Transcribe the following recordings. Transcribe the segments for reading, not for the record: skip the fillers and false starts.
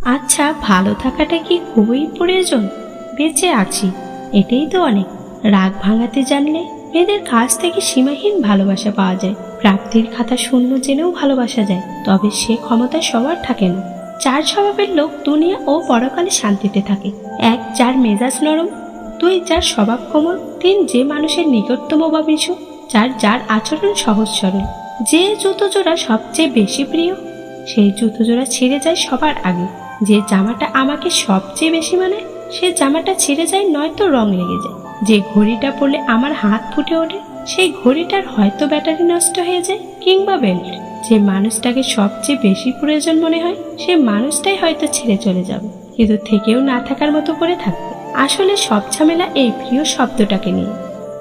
আচ্ছা, ভালো থাকাটা কি খুবই প্রয়োজন? বেঁচে আছি, এটাই তো অনেক। রাগ ভাঙাতে জানলে মেয়েদের কাছ থেকে সীমাহীন ভালোবাসা পাওয়া যায়। প্রাপ্তির খাতা শূন্য জেনেও ভালোবাসা যায়, তবে সে ক্ষমতা সবার থাকে না। চার স্বভাবের লোক দুনিয়া ও পরকালে শান্তিতে থাকে। এক, যার মেজাজ নরম। দুই, যার স্বভাব কোমল। তিন, যে মানুষের নিকটতম বা মিশু। চার, যার আচরণ সহজ সরল। যে জুতো জোড়া সবচেয়ে বেশি প্রিয়, সেই জুতো জোড়া ছিঁড়ে যায় সবার আগে। যে জামাটা আমাকে সবচেয়ে বেশি মানে, সে জামাটা ছিঁড়ে যায় নয়তো রং লেগে যায়। যে ঘড়িটা পরলে আমার হাত ফুটে ওঠে, সেই ঘড়িটার হয়তো ব্যাটারি নষ্ট হয়ে যায় কিংবা বেল্ট। যে মানুষটাকে সবচেয়ে বেশি প্রয়োজন মনে হয়, সে মানুষটাই হয়তো ছেড়ে চলে যাবে, কিন্তু থেকেও না থাকার মতো করে থাকবে। আসলে সব ঝামেলা এই প্রিয় শব্দটাকে নিয়ে।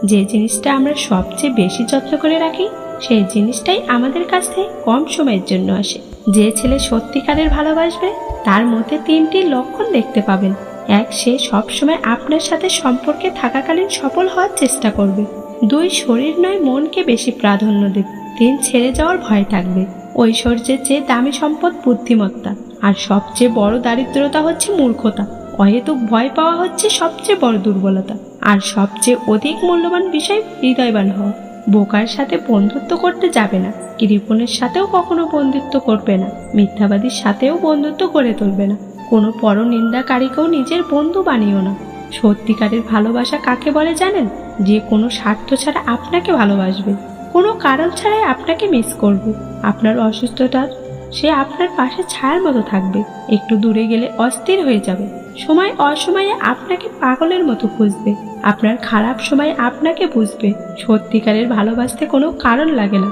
যে জিনিসটা আমরা সবচেয়ে বেশি যত্ন করে রাখি, সেই জিনিসটাই আমাদের কাছ থেকে কম সময়ের জন্য আসে। যে ছেলে সত্যিকারের ভালোবাসবে, তার মধ্যে তিনটি লক্ষণ দেখতে পাবেন। এক, সে সবসময় আপনার সাথে সম্পর্কে থাকাকালীন সফল হওয়ার চেষ্টা করবে। দুই, শরীর নয় মনকে বেশি প্রাধান্য দেবে। তিন, ছেড়ে যাওয়ার ভয় থাকবে। ঐশ্বর্যের চেয়ে দামি সম্পদ বুদ্ধিমত্তা, আর সবচেয়ে বড় দারিদ্রতা হচ্ছে মূর্খতা। অহেতুক ভয় পাওয়া হচ্ছে সবচেয়ে বড় দুর্বলতা, আর সবচেয়ে অধিক মূল্যবান বিষয় হৃদয়বান হওয়া। বোকার সাথে বন্ধুত্ব করতে যাবে না, কৃপণের সাথেও কখনো বন্ধুত্ব করবে না, মিথ্যাবাদীর সাথেও বন্ধুত্ব করে তুলবে না, কোনো পরনিন্দাকারীকেও নিজের বন্ধু বানিও না। সত্যিকারের ভালোবাসা কাকে বলে জানেন? যে কোনো স্বার্থ ছাড়া আপনাকে ভালোবাসবে, কোনো কারণ ছাড়াই আপনাকে মিস করবে। আপনার অসুস্থতা সে আপনার পাশে ছায়ার মতো থাকবে, একটু দূরে গেলে অস্থির হয়ে যাবে। সময় অসময়ে আপনাকে পাগলের মতো খুঁজবে, আপনার খারাপ সময় আপনাকে বুঝবে। সত্যিকারের ভালোবাসতে কোনো কারণ লাগে না,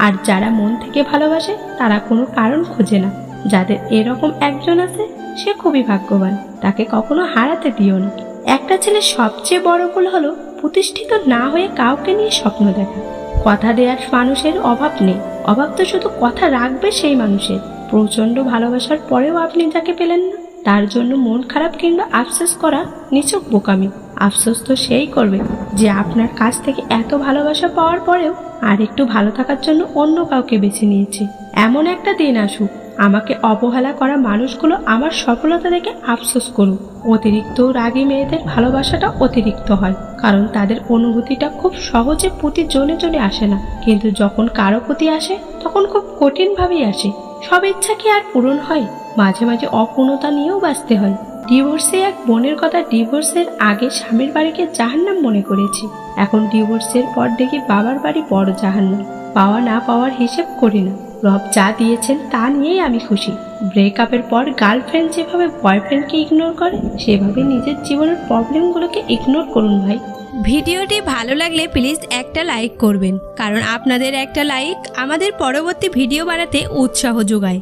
আর যারা মন থেকে ভালোবাসে তারা কোনো কারণ খোঁজে না। যাদের এরকম একজন আছে, সে খুবই ভাগ্যবান, তাকে কখনো হারাতে দিও না। একটা ছেলের সবচেয়ে বড় ভুল হলো প্রতিষ্ঠিত না হয়ে কাউকে নিয়ে স্বপ্ন দেখা। কথা দেওয়ার মানুষের অভাব নেই, অভাব তো শুধু কথা রাখবে সেই মানুষের। প্রচন্ড ভালোবাসার পরেও আপনি যাকে পেলেন না, তার জন্য মন খারাপ কিংবা আফসোস করা নিছক বোকামি। আফসোস তো সেই করবে যে আপনার কাছ থেকে এত ভালোবাসা পাওয়ার পরেও আর একটু ভালো থাকার জন্য অন্য কাউকে বেছে নিয়েছে। এমন একটা দিন আসুক, আমাকে অবহেলা করা মানুষগুলো আমার সফলতা দেখে আফসোস করুক। অতিরিক্ত রাগী মেয়েদের ভালোবাসাটা অতিরিক্ত হয়, কারণ তাদের অনুভূতিটা খুব সহজে প্রতি জনে জনে আসে না, কিন্তু যখন কারো প্রতি আসে তখন খুব কঠিনভাবেই আসে। সব ইচ্ছা কি আর পূরণ হয়? মাঝে মাঝে অপূর্ণতা নিয়েও বাঁচতে হয়। ডিভোর্সে এক বোনের কথা, ডিভোর্সের আগে স্বামীর বাড়িকে জাহান্নাম মনে করেছি, এখন ডিভোর্সের পর দেখি বাবার বাড়ি বড় জাহান্নাম। পাওয়া না পাওয়ার হিসেব করি না, রব যা দিয়েছেন তা নিয়েই আমি খুশি। ব্রেকআপের পর গার্লফ্রেন্ড যেভাবে বয়ফ্রেন্ডকে ইগনোর করে, সেভাবে নিজের জীবনের প্রবলেমগুলোকে ইগনোর করুন ভাই। ভিডিওটি ভালো লাগলে প্লিজ একটা লাইক করবেন, কারণ আপনাদের একটা লাইক আমাদের পরবর্তী ভিডিও বানাতে উৎসাহ যোগায়।